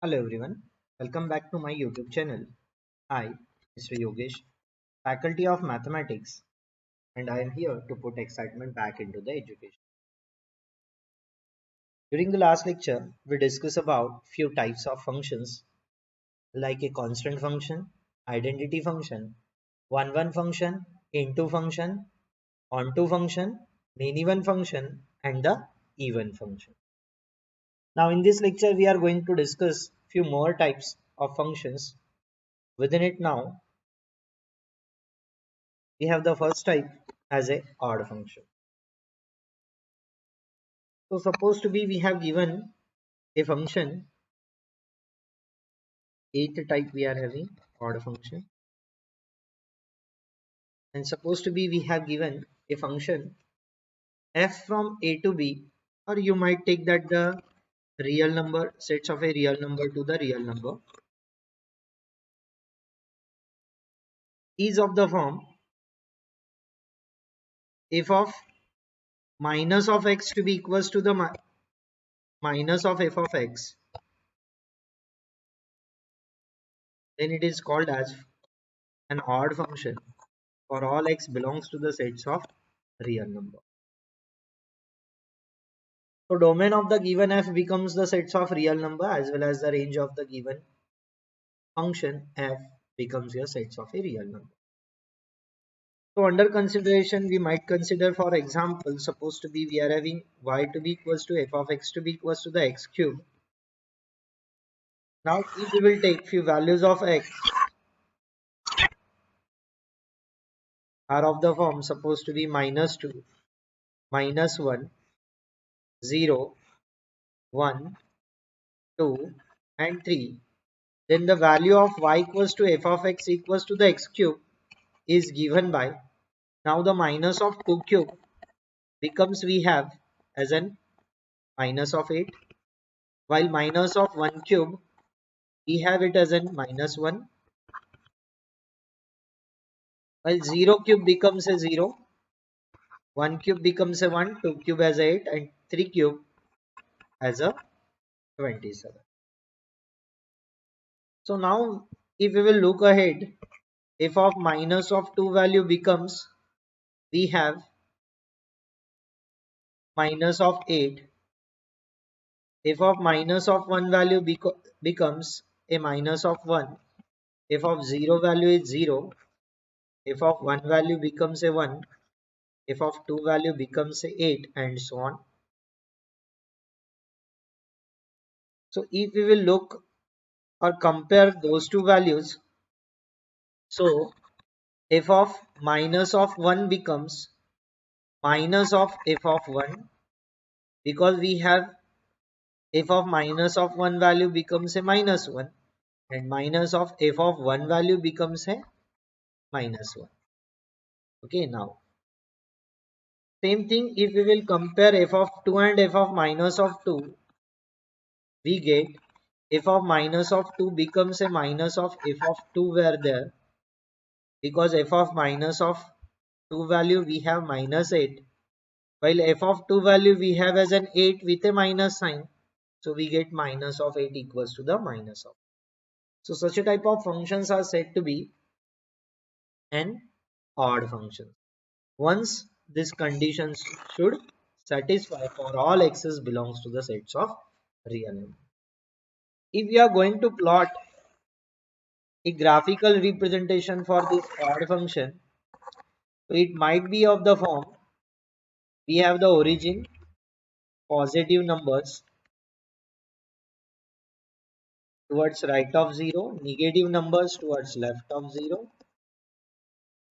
Hello everyone, welcome back to my YouTube channel. I, Mr. Yogesh, Faculty of Mathematics, and I am here to put excitement back into the education. During the last lecture, we discussed about few types of functions like a constant function, identity function, one function, into function, onto function, many one function, and the even function. Now in this lecture, we are going to discuss few more types of functions. Within it now, we have the first type as a odd function. So suppose to be we have given a function, eighth type we are having odd function, and suppose to be we have given a function f from a to b, or you might take that the real number sets of a real number to the real number is of the form f of minus of x to be equals to the minus of f of x, then it is called as an odd function for all x belongs to the sets of real number. So domain of the given f becomes the sets of real number as well as the range of the given function f becomes your sets of a real number. So under consideration we might consider, for example, supposed to be we are having y to be equals to f of x to be equals to the x cube. Now if we will take few values of x are of the form supposed to be minus 2, minus 1, 0, 1, 2 and 3, then the value of y equals to f of x equals to the x cube is given by, now the minus of 2 cube becomes we have as an minus of 8, while minus of 1 cube we have it as an minus 1, while 0 cube becomes a 0, 1 cube becomes a 1, 2 cube as a 8 and 3 cube as a 27. So now if we will look ahead, f of minus of 2 value becomes we have minus of 8, f of minus of 1 value becomes a minus of 1, f of 0 value is 0, f of 1 value becomes a 1, f of 2 value becomes a 8 and so on. So if we will look or compare those two values, so f of minus of 1 becomes minus of f of 1, because we have f of minus of 1 value becomes a minus 1 and minus of f of 1 value becomes a minus 1. Okay, now same thing if we will compare f of 2 and f of minus of 2, we get f of minus of 2 becomes a minus of f of 2 were there, because f of minus of 2 value we have minus 8, while f of 2 value we have as an 8 with a minus sign, so we get minus of 8 equals to the minus of. So such a type of functions are said to be an odd function. Once this condition should satisfy for all x's belongs to the sets of real number. If we are going to plot a graphical representation for this odd function, so it might be of the form we have the origin positive numbers towards right of 0, negative numbers towards left of 0,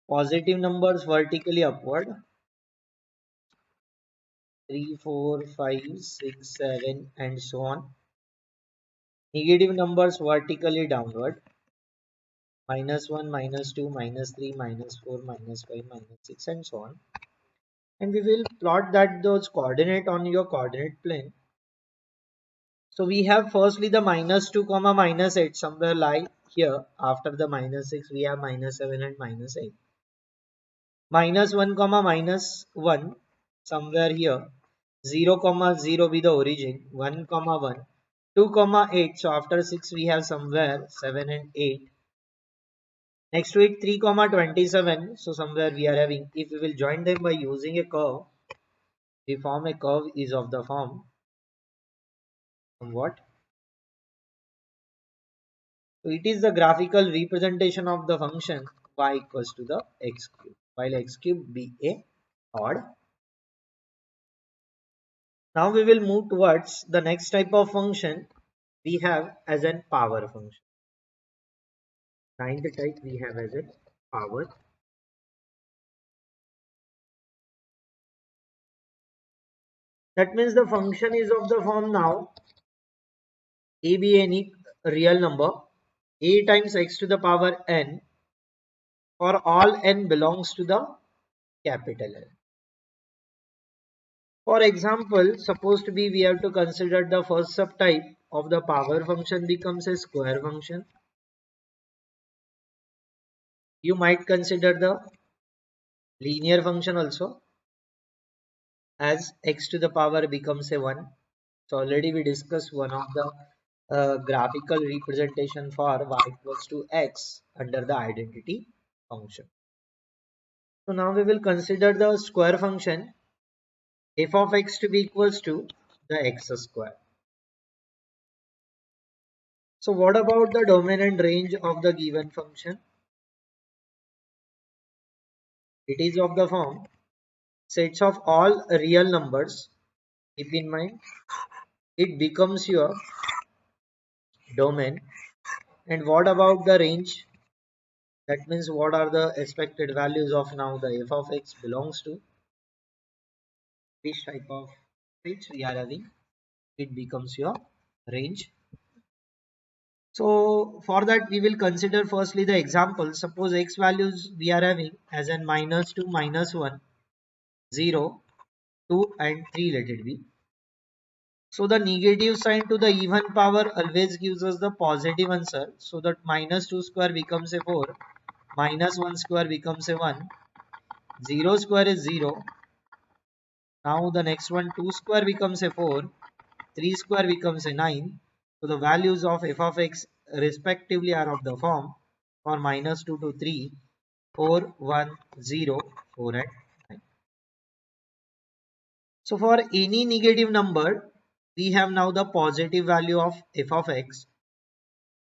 positive numbers vertically upward 3, 4, 5, 6, 7 and so on, negative numbers vertically downward minus 1, minus 2, minus 3, minus 4, minus 5, minus 6 and so on, and we will plot that those coordinate on your coordinate plane. So we have firstly the minus 2 comma minus 8 somewhere lie here. After the minus 6 we have minus 7 and minus 8. Minus 1 comma minus 1 somewhere here. 0 comma 0 be the origin. 1 comma 1. 2 comma 8. So after 6 we have somewhere 7 and 8. Next to it 3 comma 27. So somewhere we are having, if we will join them by using a curve, we form a curve is of the form what? So it is the graphical representation of the function y equals to the x cube, while x cube be a odd. Now we will move towards the next type of function we have as a power function. Ninth type we have as a power. That means the function is of the form now a be any real number a times x to the power n for all n belongs to the capital N. For example, suppose to be we have to consider the first subtype of the power function becomes a square function. You might consider the linear function also as x to the power becomes a 1. So already we discussed one of the graphical representation for y equals to x under the identity function. So now we will consider the square function f of x to be equals to the x square. So what about the domain and range of the given function? It is of the form sets of all real numbers. Keep in mind it becomes your domain. And what about the range? That means what are the expected values of now the f of x belongs to which type of range we are having? It becomes your range. So for that we will consider firstly the example. Suppose x values we are having as in -2, -1, 0, 2 and 3 let it be. So the negative sign to the even power always gives us the positive answer. So that -2 square becomes a 4, -1 square becomes a 1, 0 square is 0. Now the next one 2 square becomes a 4, 3 square becomes a 9. So the values of f of x respectively are of the form for -2 to 3, 4, 1, 0, 4 and 9. So for any negative number, we have now the positive value of f of x.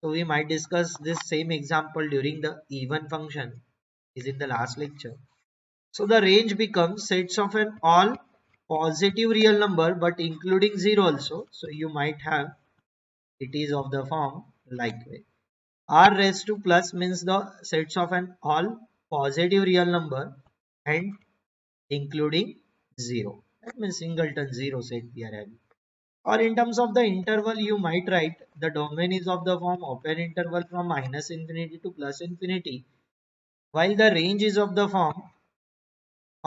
So we might discuss this same example during the even function is in the last lecture. So the range becomes sets of an all positive real number but including 0 also. So you might have it is of the form like way. R raised to plus means the sets of an all positive real number and including 0. That means singleton 0 set we are having. Or in terms of the interval, you might write the domain is of the form open interval from -infinity to +infinity, while the range is of the form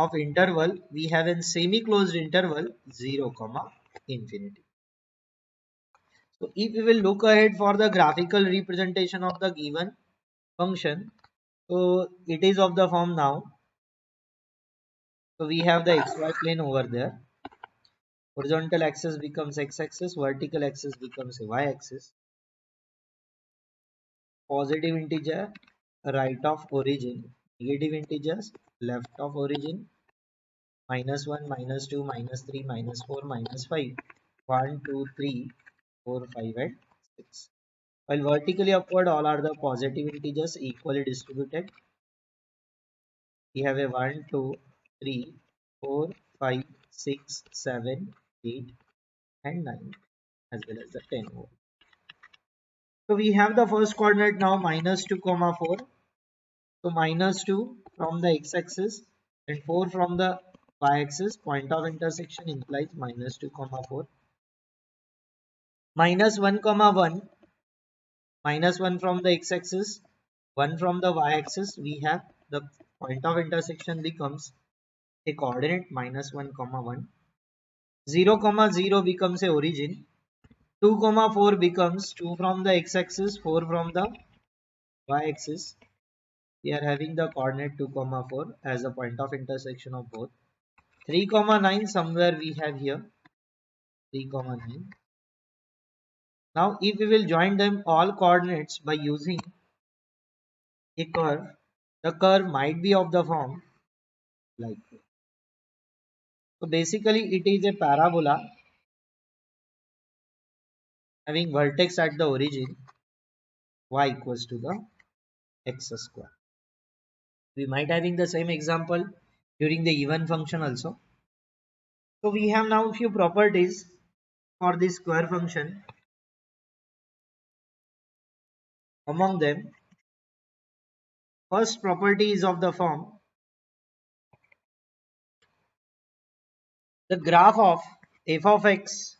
of interval we have a semi-closed interval 0, infinity. So if we will look ahead for the graphical representation of the given function, so it is of the form now. So we have the xy plane over there. Horizontal axis becomes x-axis, vertical axis becomes a y-axis. Positive integer right of origin, negative integers left of origin, -1, -2, -3, -4, -5, 1, 2, 3, 4, 5 and 6. While vertically upward all are the positive integers equally distributed. We have a 1, 2, 3, 4, 5, 6, 7, 8 and 9 as well as the 10 more. So we have the first coordinate now -2, 4. So -2 from the x-axis and 4 from the y-axis. Point of intersection implies -2, 4. -1, 1. -1 from the x-axis, 1 from the y-axis. We have the point of intersection becomes a coordinate -1, 1. 0, 0 becomes a origin. 2, 4 becomes 2 from the x-axis, 4 from the y-axis. We are having the coordinate 2, 4 as a point of intersection of both. 3, 9 somewhere we have here 3, 9. Now if we will join them all coordinates by using a curve, the curve might be of the form like this. So basically it is a parabola having vertex at the origin y equals to the x square. We might having the same example during the even function also. So we have now few properties for this square function. Among them, first property is of the form the graph of f of x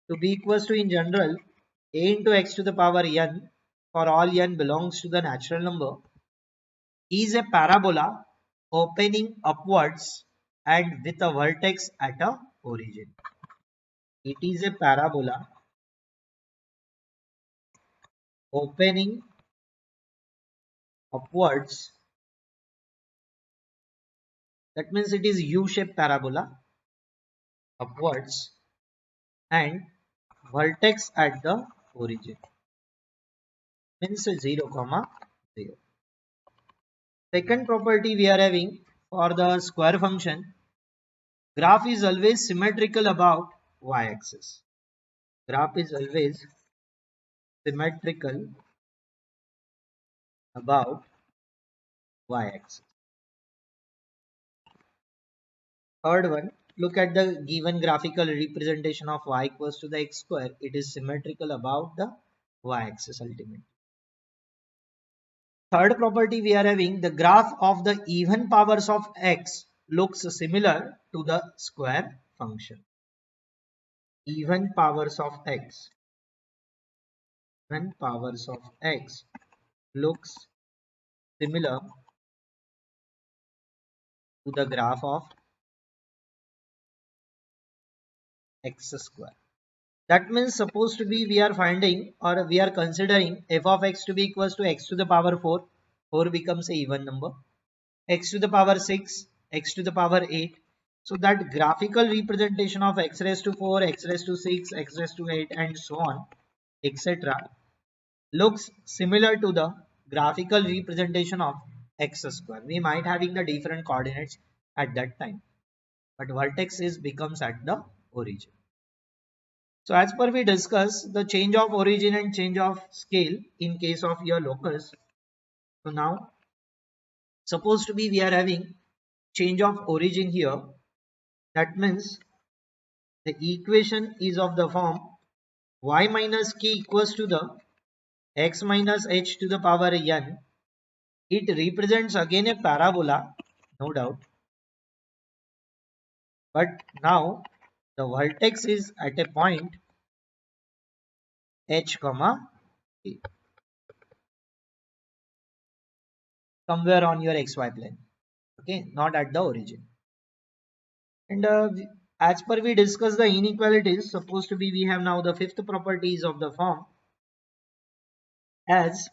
to be equals to in general a into x to the power n for all n belongs to the natural number is a parabola opening upwards and with a vertex at a origin. It is a parabola opening upwards, that means it is u-shaped parabola upwards and vertex at the origin means 0 comma 0. Second property we are having for the square function, graph is always symmetrical about y-axis. Graph is always symmetrical about y-axis. Third one, look at the given graphical representation of y equals to the x square. It is symmetrical about the y-axis ultimately. Third property we are having, the graph of the even powers of x looks similar to the square function. Even powers of x. Even powers of x looks similar to the graph of x square. That means supposed to be we are finding or we are considering f of x to be equals to x to the power 4. 4 becomes a even number. X to the power 6, x to the power 8. So that graphical representation of x raised to 4, x raised to 6, x raised to 8 and so on, etc. looks similar to the graphical representation of x square. We might having the different coordinates at that time, but vertex is becomes at the origin. So as per we discuss the change of origin and change of scale in case of your locus. So now supposed to be we are having change of origin here. That means the equation is of the form y minus k equals to the x minus h to the power n. It represents again a parabola, no doubt. But now the vertex is at a point h comma k, somewhere on your xy plane. Okay, not at the origin. And as per we discuss the inequalities, supposed to be we have now the fifth properties of the form as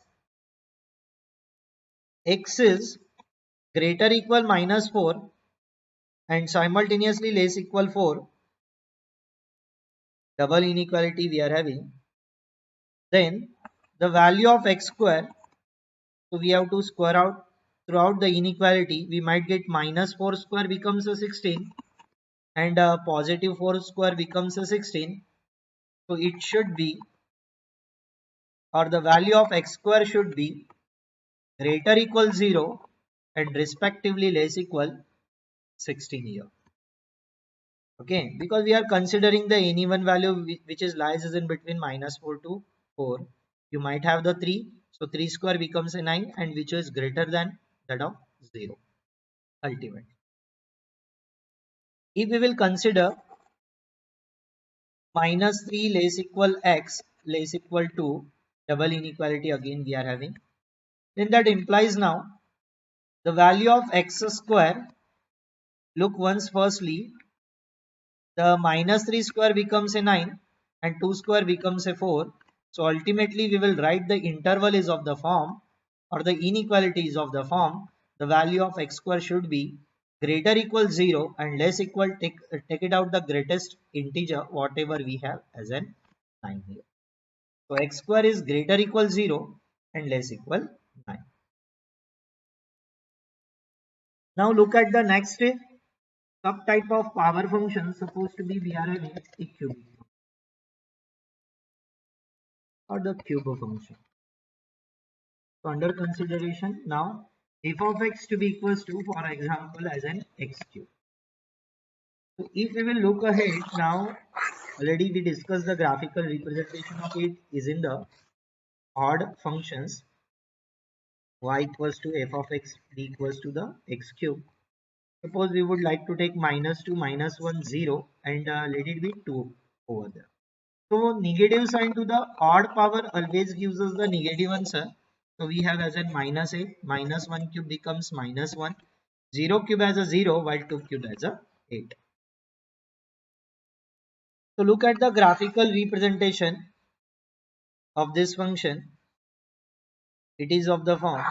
x is greater equal minus 4 and simultaneously less equal 4, double inequality we are having, then the value of x square, so we have to square out throughout the inequality, we might get minus 4 square becomes a 16 and positive 4 square becomes a 16. So it should be, or the value of x square should be greater equal 0 and respectively less equal 16 here. Okay, because we are considering the any one value which is lies is in between minus 4 to 4. You might have the 3, so 3 square becomes a 9 and which is greater than that of 0 ultimately. If we will consider minus 3 less equal x less equal to, double inequality again we are having, then that implies now the value of x square, look once firstly, the minus 3 square becomes a 9 and 2 square becomes a 4. So ultimately we will write the interval is of the form, or the inequality is of the form, the value of x square should be greater equal 0 and less equal, take it out the greatest integer whatever we have as an 9 here. So x square is greater equal 0 and less equal 9. Now look at the next subtype of power function. Supposed to be we are having a cubic or the cube function. So under consideration now f of x to be equals to, for example, as an x cube. So if we will look ahead now, already we discussed the graphical representation of it is in the odd functions. Y equals to f of x b equals to the x cube. Suppose we would like to take minus 2 minus 1 0 and let it be 2 over there. So negative sign to the odd power always gives us the negative answer. So we have as in minus 8, minus 1 cube becomes minus 1, 0 cube as a 0 while 2 cube as a 8. So look at the graphical representation of this function. It is of the form,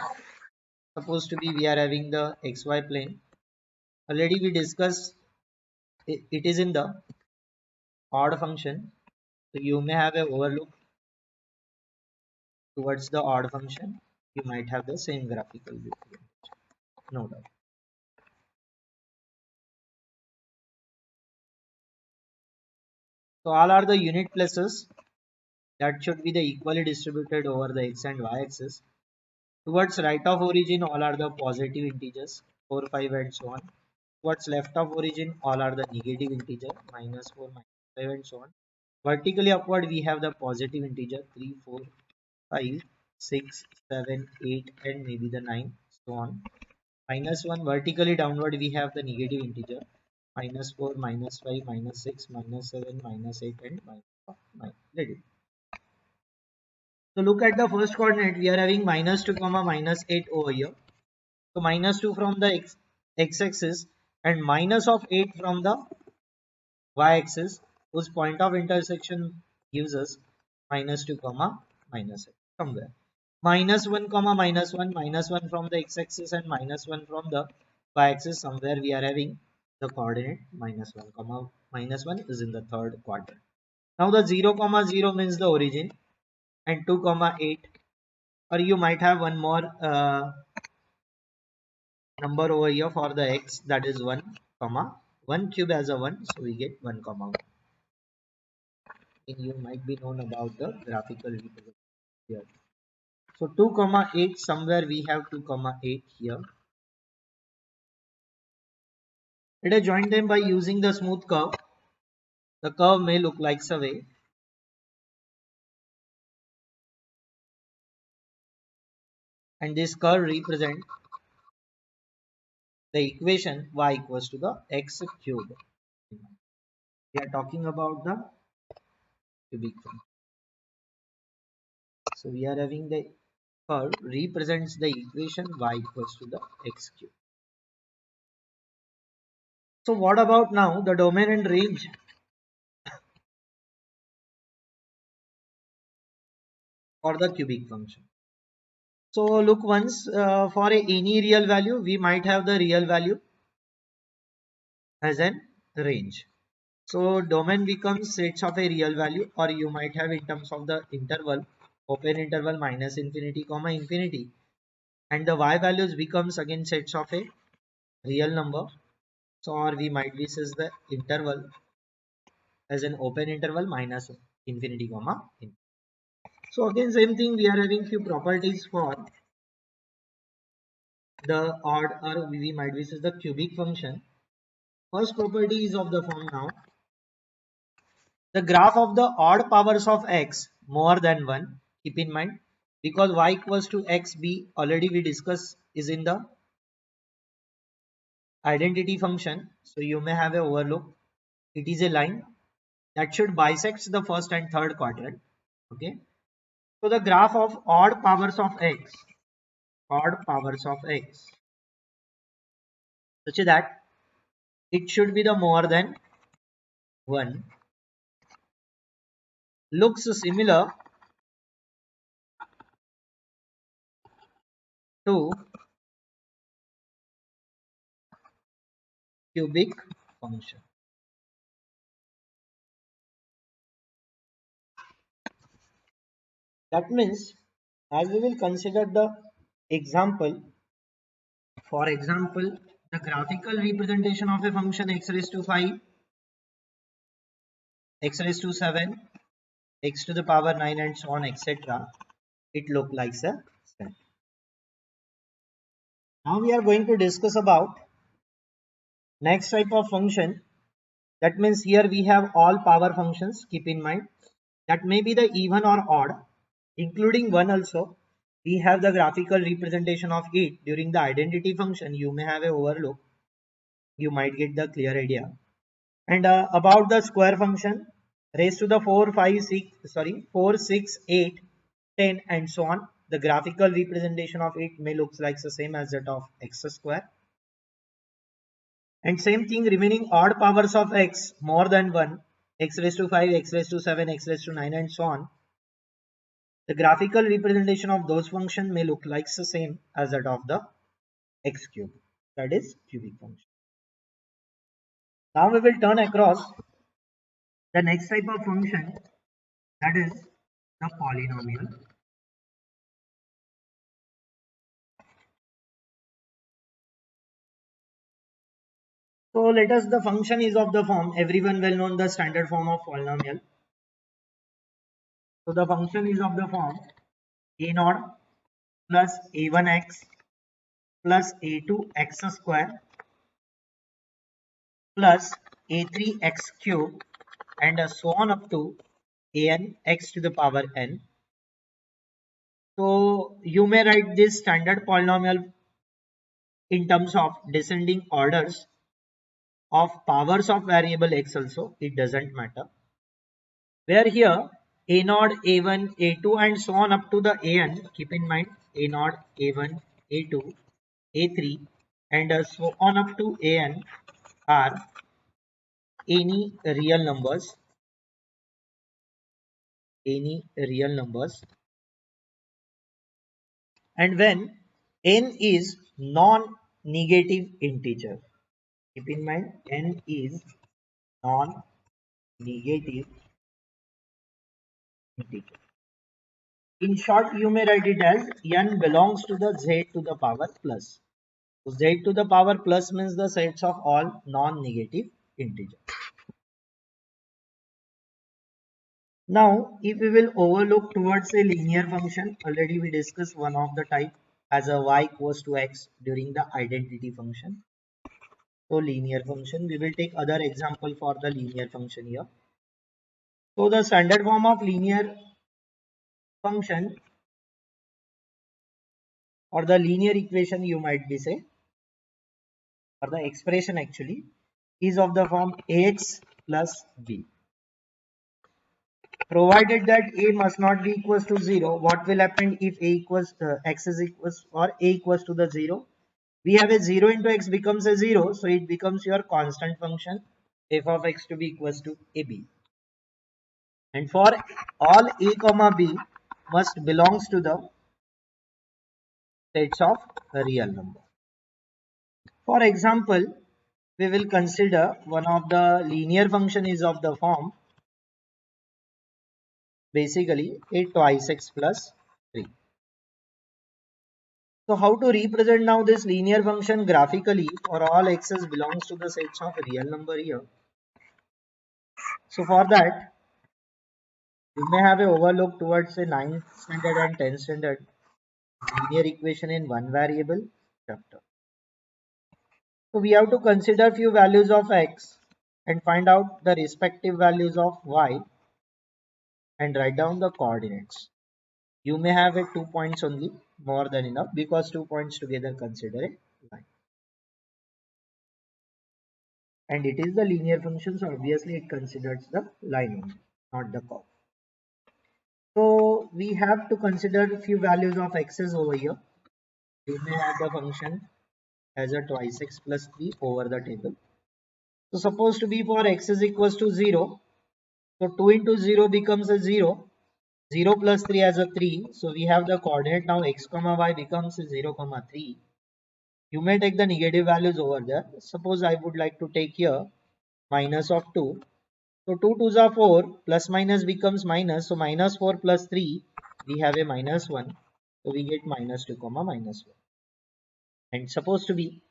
supposed to be we are having the xy plane. Already we discussed it is in the odd function. So you may have a overlook towards the odd function. You might have the same graphical representation. No doubt. So all are the unit places that should be the equally distributed over the x and y axis. Towards right of origin all are the positive integers 4, 5 and so on. Towards left of origin all are the negative integer minus 4, minus 5 and so on. Vertically upward we have the positive integer 3, 4, 5, 6, 7, 8 and maybe the 9 so on. Minus 1 vertically downward we have the negative integer minus 4, minus 5, minus 6, minus 7, minus 8 and minus 9. Let it. So look at the first coordinate, we are having minus 2 comma minus 8 over here. So minus 2 from the x-axis and minus of 8 from the y-axis, whose point of intersection gives us minus 2 comma minus 8 somewhere. Minus 1 comma minus 1 from the x-axis and minus 1 from the y-axis, somewhere we are having the coordinate minus 1 comma minus 1 is in the third quadrant. Now the 0 comma 0 means the origin and 2 comma 8, or you might have one more number over here for the x, that is 1 comma 1 cube as a 1, so we get 1 comma 1. And you might be known about the graphical representation here. So 2 comma 8, somewhere we have 2 comma 8 here. Let us join them by using the smooth curve. The curve may look like so way, and this curve represents the equation y equals to the x cube. We are talking about the cubic function. So we are having the curve represents the equation y equals to the x cube. So what about now the domain and range for the cubic function? So look once for any real value we might have the real value as an range. So domain becomes sets of a real value, or you might have in terms of the interval, open interval minus infinity comma infinity, and the y values becomes again sets of a real number. So or we might be says the interval as an open interval minus infinity comma infinity. So again same thing, we are having few properties for the odd, or we might be says the cubic function. First property is of the form now. The graph of the odd powers of x more than 1, keep in mind, because y equals to xb already we discussed is in the identity function. So you may have a overlook. It is a line that should bisect the first and third quadrant. Okay. So the graph of odd powers of x, such that it should be the more than 1, looks similar to cubic function. That means, as we will consider the example, for example, the graphical representation of a function x raised to 5, x raised to 7, x to the power 9 and so on etc. It looks like a set. Now we are going to discuss about next type of function. That means here we have all power functions. Keep in mind that may be the even or odd, including 1 also. We have the graphical representation of it during the identity function. You may have a overlook. You might get the clear idea. And about the square function, raised to the 4, 5, 6, sorry, 4, 6, 8, 10 and so on. The graphical representation of it may look like the same as that of x square. And same thing remaining odd powers of x more than 1, x raised to 5, x raised to 7, x raised to 9 and so on. The graphical representation of those functions may look like the same as that of the x cube, that is cubic function. Now we will turn across the next type of function, that is the polynomial. So let us, the function is of the form, everyone well known the standard form of polynomial. So the function is of the form a naught plus a1x plus a2x square plus a3x cube and so on up to an x to the power n. So you may write this standard polynomial in terms of descending orders of powers of variable x also, it doesn't matter. Where here a naught, a1, a2 and so on up to the an, keep in mind a naught, a1, a2, a3 and so on up to an are any real numbers, and when n is non-negative integer, keep in mind n is non-negative integer. In short, you may write it as n belongs to the z to the power plus. So z to the power plus means the sets of all non-negative integers. Now, if we will overlook towards a linear function, already we discussed one of the type as a y equals to x during the identity function. So linear function, we will take other example for the linear function here. So the standard form of linear function or the linear equation you might be say, or the expression actually is of the form ax plus b. Provided that a must not be equals to 0, what will happen if a equals x is equals or a equals to the 0? We have a 0 into x becomes a 0, so it becomes your constant function f of x to be equals to ab. And for all a comma b must belongs to the sets of a real number. For example, we will consider one of the linear function is of the form basically a twice x plus 3. So how to represent now this linear function graphically for all x's belongs to the sets of real number here. So for that, you may have a overlook towards a 9th standard and 10th standard linear equation in one variable chapter. So we have to consider few values of x and find out the respective values of y and write down the coordinates. You may have a 2 points only, more than enough, because 2 points together consider a line. And it is the linear function, so obviously it considers the line only, not the curve. So we have to consider a few values of x's over here. We may have the function as a twice x plus 3 over the table. So supposed to be for x is equals to 0. So 2 into 0 becomes a 0. 0 plus 3 as a 3. So we have the coordinate now x comma y becomes 0 comma 3. You may take the negative values over there. Suppose I would like to take here minus of 2. So 2 2s are 4, plus minus becomes minus. So minus 4 plus 3, we have a minus 1. So we get minus 2 comma minus 1. And it's supposed to be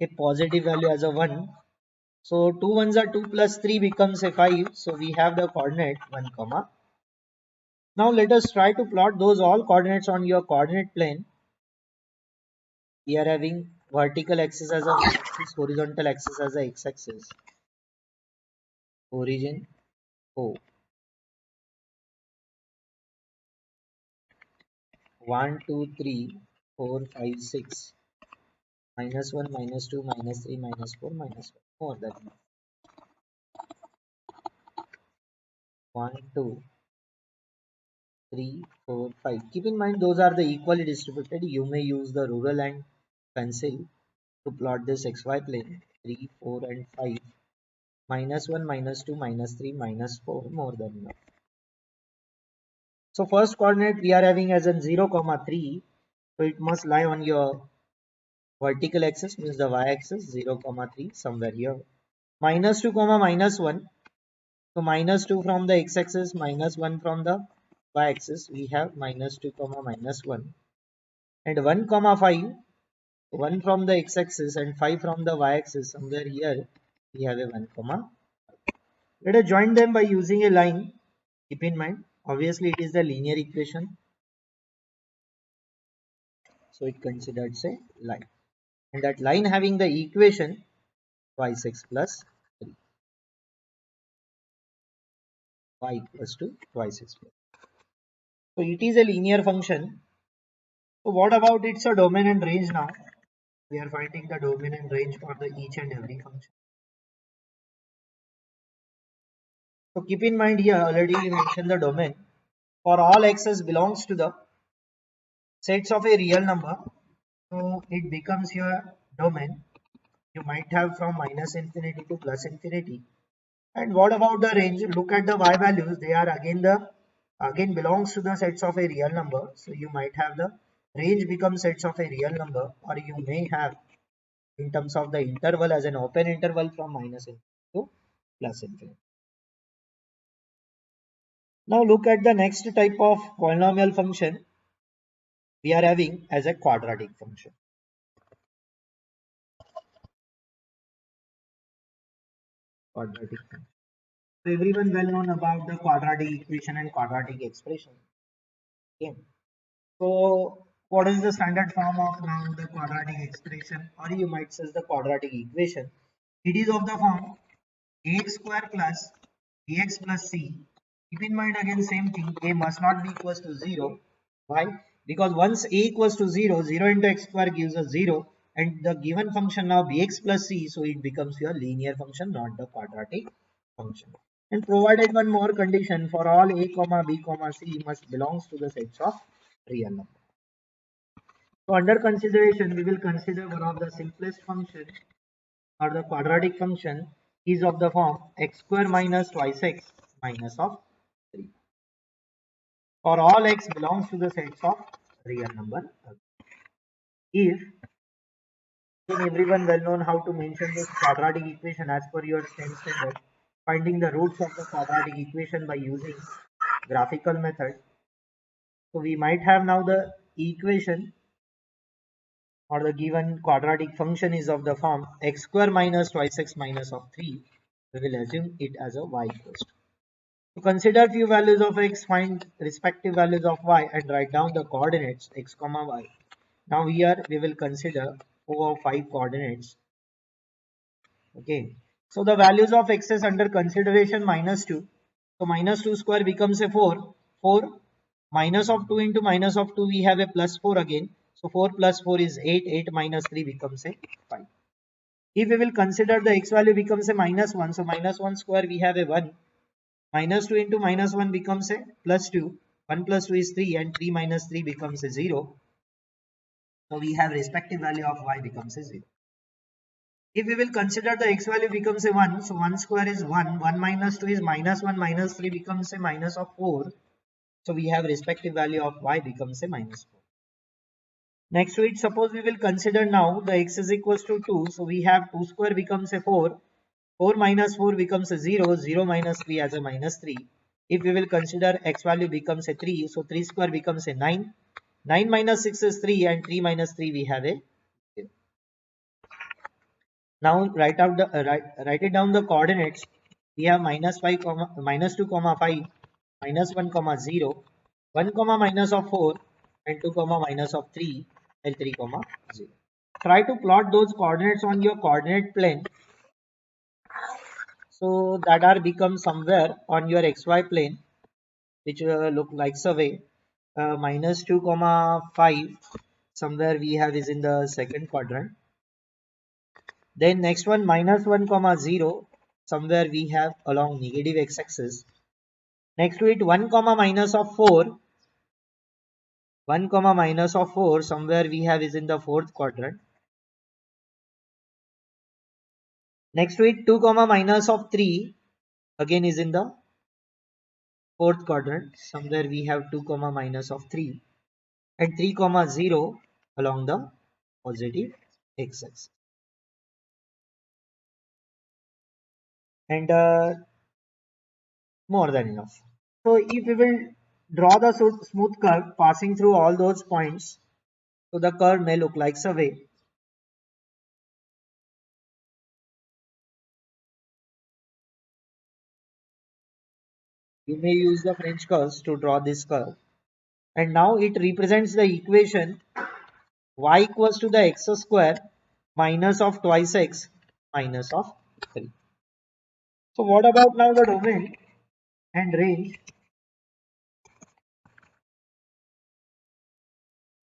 a positive value as a 1. So 2 ones are 2 plus 3 becomes a 5. So we have the coordinate 1 comma. Now let us try to plot those all coordinates on your coordinate plane. We are having vertical axis as a y-axis, horizontal axis as a x-axis. Origin O. 1, 2, 3, 4, 5, 6. Minus 1, minus 2, minus 3, minus 4, minus 1. More than 1, 2, 3, 4, 5. Keep in mind those are the equally distributed. You may use the ruler and pencil to plot this xy plane. 3, 4 and 5. Minus 1, minus 2, minus 3, minus 4. More than enough. So first coordinate we are having as in 0, comma 3. So it must lie on your vertical axis, means the y-axis, 0, comma 3, somewhere here. Minus 2, comma minus 1. So minus 2 from the x-axis, minus 1 from the y-axis. We have minus 2 comma minus 1. And 1 comma 5, 1 from the x-axis and 5 from the y-axis. Somewhere here we have a 1 comma. Let us join them by using a line. Keep in mind, obviously it is the linear equation. So it considers a line. And that line having the equation y6 plus 3. Y equals to y6 plus. So it is a linear function. So what about its a domain and range now? We are finding the domain and range for the each and every function. So keep in mind here already we mentioned the domain. For all x's belongs to the sets of a real number. So it becomes your domain. You might have from minus infinity to plus infinity. And what about the range? Look at the y values. They are again belongs to the sets of a real number. So you might have the range becomes sets of a real number, or you may have in terms of the interval as an open interval from minus infinity to plus infinity. Now look at the next type of polynomial function we are having as a quadratic function. Quadratic function. So everyone well known about the quadratic equation and quadratic expression. Okay. So what is the standard form of now the quadratic expression, or you might say the quadratic equation? It is of the form ax square plus bx plus c. Keep in mind again same thing, a must not be equals to 0. Why? Because once a equals to 0, 0 into x square gives us 0, and the given function now bx plus c, so it becomes your linear function, not the quadratic function. And provided one more condition, for all a comma b comma c must belongs to the sets of real number. So under consideration, we will consider one of the simplest function, or the quadratic function is of the form x square minus twice x minus of 3. For all x belongs to the sets of real number. If then everyone well known how to mention this quadratic equation as per your 10th standard, finding the roots of the quadratic equation by using graphical method. So we might have now the equation, or the given quadratic function is of the form x square minus twice x minus of 3. We will assume it as a y equals to. To consider few values of x, find respective values of y and write down the coordinates x comma y. Now here we will consider 4 or 5 coordinates. Okay. So the values of x is under consideration minus 2. So minus 2 square becomes a 4. 4 minus of 2 into minus of 2 we have a plus 4 again. So 4 plus 4 is 8. 8 minus 3 becomes a 5. If we will consider the x value becomes a minus 1. So minus 1 square we have a 1. Minus 2 into minus 1 becomes a plus 2. 1 plus 2 is 3 and 3 minus 3 becomes a 0. So we have respective value of y becomes a 0. If we will consider the x value becomes a 1, so 1 square is 1, 1 minus 2 is minus 1, minus 3 becomes a minus of 4. So we have respective value of y becomes a minus 4. Next to it, suppose we will consider now the x is equals to 2, so we have 2 square becomes a 4, 4 minus 4 becomes a 0, 0 minus 3 as a minus 3. If we will consider x value becomes a 3, so 3 square becomes a 9. 9 minus 6 is 3 and 3 minus 3 we have a 0. Now write it down the coordinates. We have minus 5 comma minus 2 comma 5, minus 1 comma 0, 1 comma minus of 4 and 2 comma minus of 3 and 3 comma 0. Try to plot those coordinates on your coordinate plane, so that are become somewhere on your xy plane, which look like survey. Minus 2 comma 5 somewhere we have is in the second quadrant. Then next one minus 1 comma 0 somewhere we have along negative x-axis. Next to it 1 comma minus of 4, 1 comma minus of 4 somewhere we have is in the fourth quadrant. Next to it 2 comma minus of 3 again is in the fourth quadrant. Somewhere we have 2 comma minus of 3 and 3 comma 0 along the positive x-axis. And more than enough. So if we will draw the smooth curve passing through all those points, so the curve may look like survey. You may use the French curves to draw this curve. And now it represents the equation y equals to the x square minus of twice x minus of 3. So what about now the domain and range?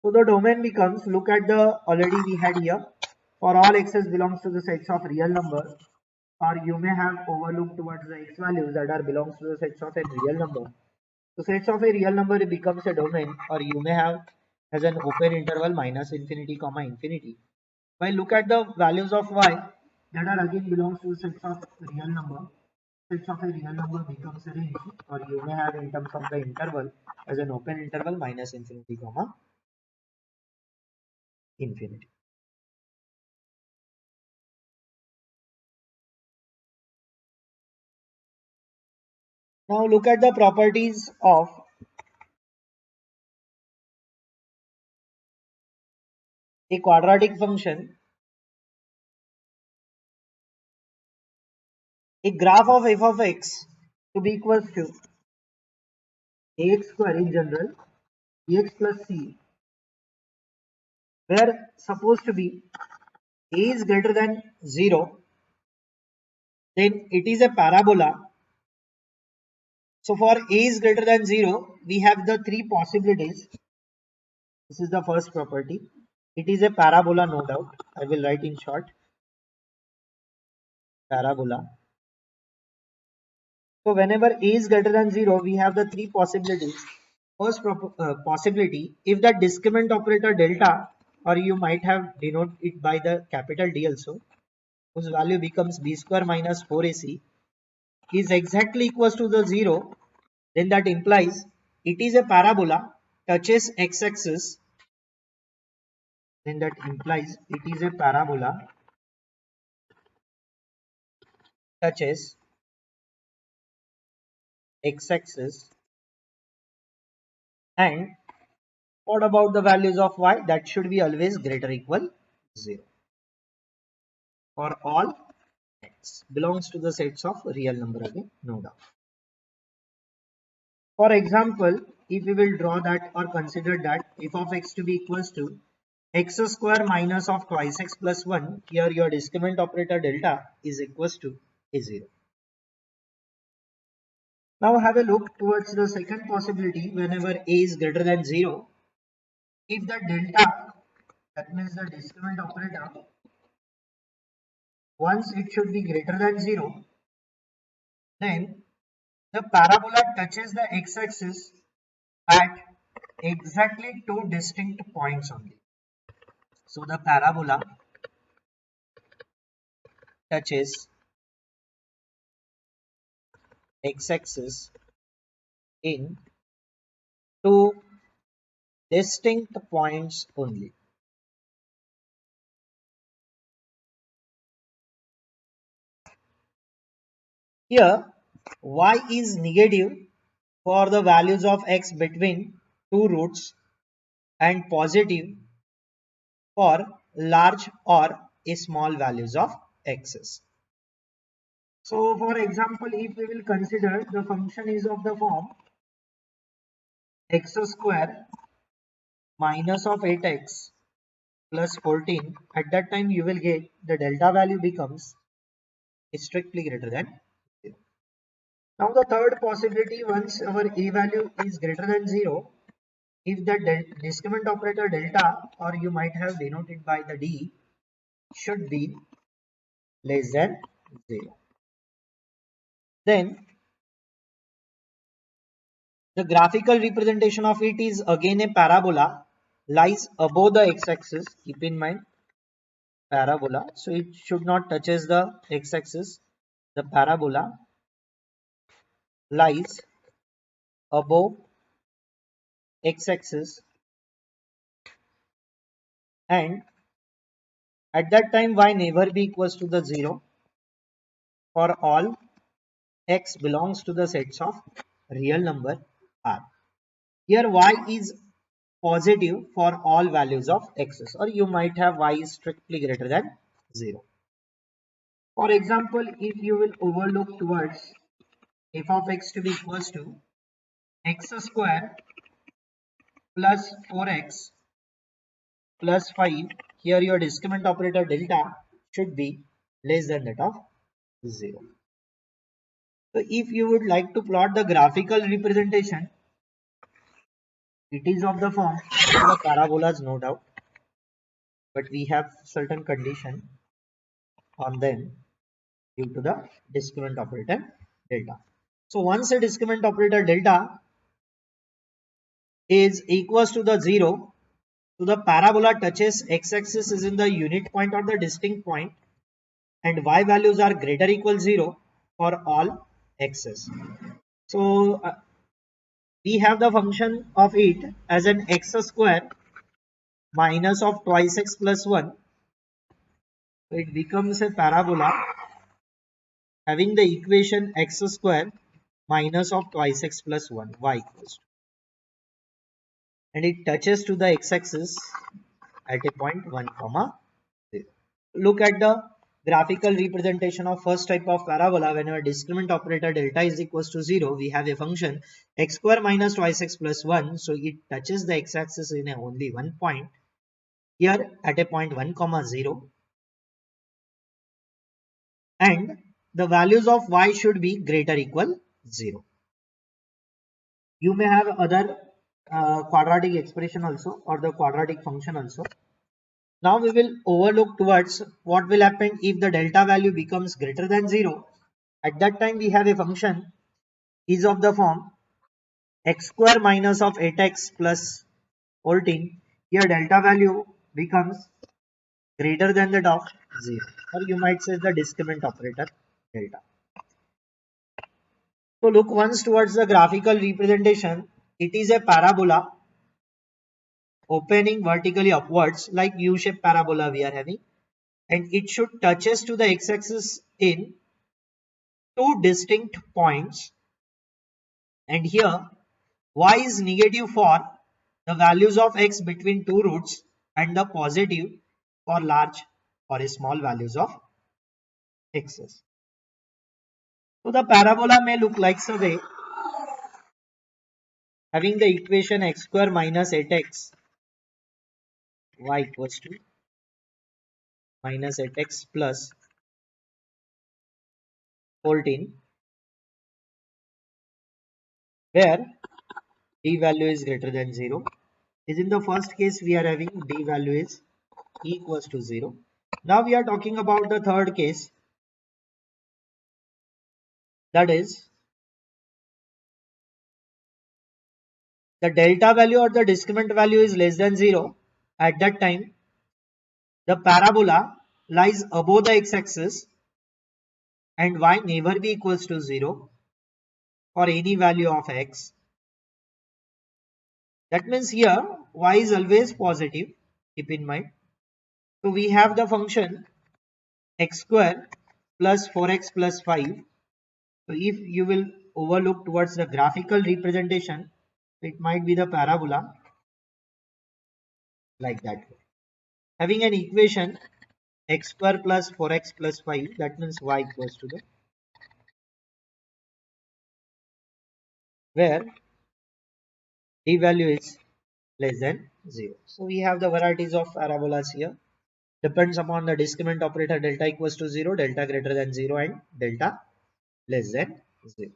So the domain becomes, look at the already we had here, for all x's belongs to the sets of real number, or you may have overlooked towards the x values that are belongs to the sets of a real number. So sets of a real number becomes a domain, or you may have as an open interval minus infinity comma infinity. While look at the values of y that are again belongs to the sets of real number. Sets of a real number becomes a range, or you may have in terms of the interval as an open interval minus infinity comma infinity. Now look at the properties of a quadratic function. A graph of f of x to be equals to ax square in general, ax plus c, where supposed to be a is greater than 0, then it is a parabola. So for a is greater than 0, we have the three possibilities. This is the first property. It is a parabola, no doubt. I will write in short, parabola. So whenever a is greater than 0, we have the three possibilities. First possibility, if the discriminant operator delta, or you might have denoted it by the capital D also, whose value becomes b square minus 4ac, is exactly equals to the 0, then that implies it is a parabola, touches x-axis, then that implies it is a parabola, touches x-axis. And what about the values of y? That should be always greater or equal 0 for all x belongs to the sets of real number again, no doubt. For example, if we will draw that or consider that f of x to be equals to x square minus of twice x plus 1, here your discriminant operator delta is equals to a 0. Now have a look towards the second possibility. Whenever a is greater than 0, if the delta, that means the discriminant operator, once it should be greater than 0, then the parabola touches the x-axis at exactly two distinct points only. So the parabola touches x-axis in two distinct points only. Here y is negative for the values of x between two roots and positive for large or small values of x's. So for example, if we will consider the function is of the form x square minus of 8x plus 14, at that time you will get the delta value becomes strictly greater than 0. Now the third possibility, once our a value is greater than 0, if the discriminant operator delta, or you might have denoted by the d, should be less than 0. Then the graphical representation of it is again a parabola, lies above the x-axis. Keep in mind parabola, so it should not touches the x-axis. The parabola lies above x-axis, and at that time y never be equals to the 0 for all x belongs to the sets of real number r. Here y is positive for all values of x's, or you might have y is strictly greater than 0. For example, if you will overlook towards f of x to be equals to x square plus 4x plus 5, here your discriminant operator delta should be less than that of 0. So if you would like to plot the graphical representation, it is of the form of the parabolas, no doubt, but we have certain condition on them due to the discriminant operator delta. So once a discriminant operator delta is equals to the 0, so the parabola touches x-axis is in the unit point or the distinct point, and y values are greater equal 0 for all x's. So we have the function of it as an x square minus of twice x plus 1. So it becomes a parabola having the equation x square minus of twice x plus 1 y equals to, and it touches to the x-axis at a point 1 comma 0. Look at the graphical representation of first type of parabola. Whenever discriminant operator delta is equals to 0, we have a function x square minus twice x plus 1, so it touches the x-axis in a only one point, here at a point 1 comma 0, and the values of y should be greater equal 0. You may have other quadratic expression also, or the quadratic function also. Now we will overlook towards what will happen if the delta value becomes greater than 0. At that time we have a function is of the form x square minus of 8x plus 14. Here delta value becomes greater than that of 0, or you might say the discriminant operator delta. So look once towards the graphical representation. It is a parabola opening vertically upwards, like U-shaped parabola we are having, and it should touches to the x-axis in two distinct points, and here y is negative for the values of x between two roots and the positive for large or small values of x's. So the parabola may look like the way having the equation x square minus 8x y equals to minus 8x plus 14, where d value is greater than 0. Is in the first case we are having d value is equals to 0. Now we are talking about the third case, that is the delta value or the discriminant value is less than 0. At that time the parabola lies above the x-axis and y never be equals to 0 for any value of x. That means here y is always positive, keep in mind. So we have the function x square plus 4x plus 5 So if you will overlook towards the graphical representation, it might be the parabola like that. Having an equation x square plus 4x plus 5, that means y equals to the, where d value is less than 0. So we have the varieties of parabolas here. Depends upon the discriminant operator delta equals to 0, delta greater than 0 and delta less than 0.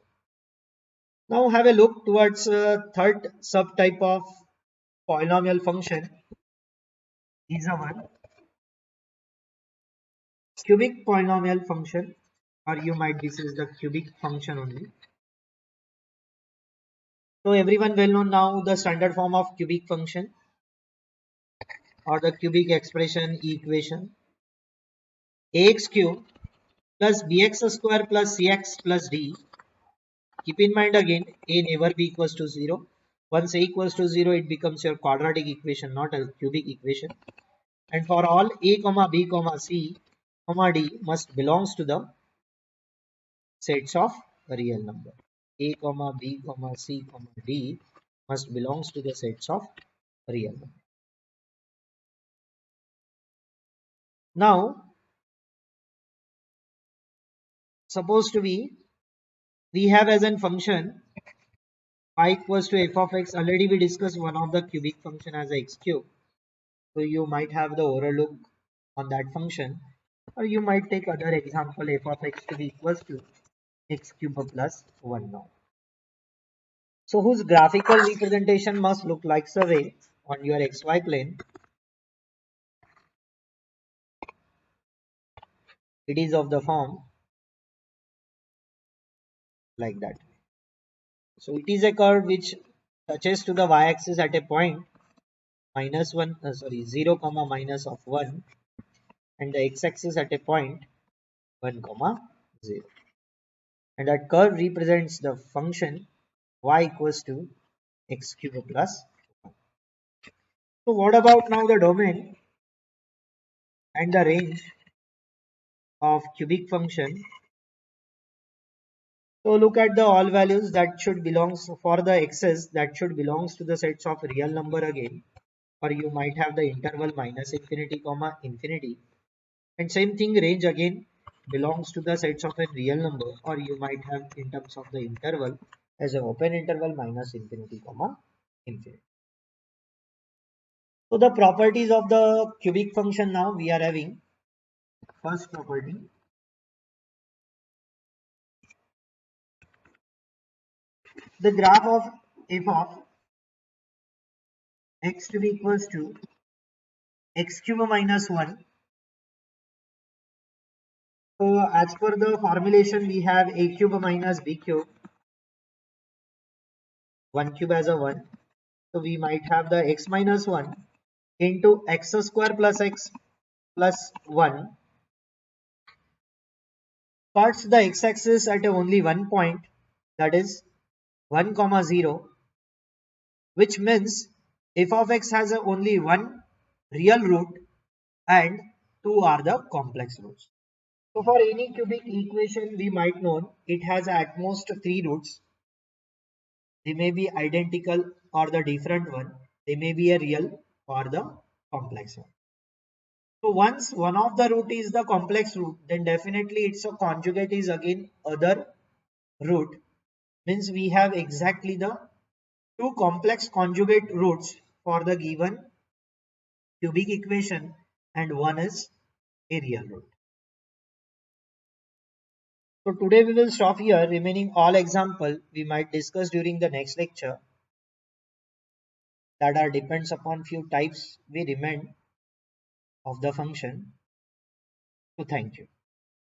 Now have a look towards third subtype of polynomial function is our cubic polynomial function, or you might this is the cubic function only. So everyone will know now the standard form of cubic function or the cubic expression equation: ax cube plus bx square plus cx plus d. Keep in mind again, a never be equals to 0. Once a equals to 0, it becomes your quadratic equation, not a cubic equation. And for all a comma b comma c comma d must belongs to the sets of real number. A comma b comma c comma d must belongs to the sets of real number. Now, supposed to be, we have as a function y equals to f of x. Already we discussed one of the cubic function as a x cube. So you might have the overlook on that function, or you might take other example f of x to be equals to x cube plus 1 now. So whose graphical representation must look like the way on your xy plane. It is of the form like that. So it is a curve which touches to the y-axis at a point minus 1, 0 comma minus of 1, and the x-axis at a point 1 comma 0. And that curve represents the function y equals to x cube plus 1. So what about now the domain and the range of cubic function? So look at the all values that should belongs for the x's, that should belongs to the sets of real number again, or you might have the interval minus infinity comma infinity, and same thing range again belongs to the sets of a real number, or you might have in terms of the interval as an open interval minus infinity comma infinity. So the properties of the cubic function, now we are having first property, the graph of f of x to be equals to x cube minus 1. So as per the formulation, we have a cube minus b cube, 1 cube as a 1. So we might have the x minus 1 into x square plus x plus 1. Cuts the x-axis at only one point, that is 1 comma 0, which means f of x has only one real root and two are the complex roots. So for any cubic equation, we might know it has at most three roots. They may be identical or the different one. They may be a real or the complex one. So once one of the root is the complex root, then definitely its a conjugate is again other root. Means we have exactly the two complex conjugate roots for the given cubic equation, and one is a real root. So today we will stop here. Remaining all example we might discuss during the next lecture, that are depends upon few types we remain of the function. So thank you.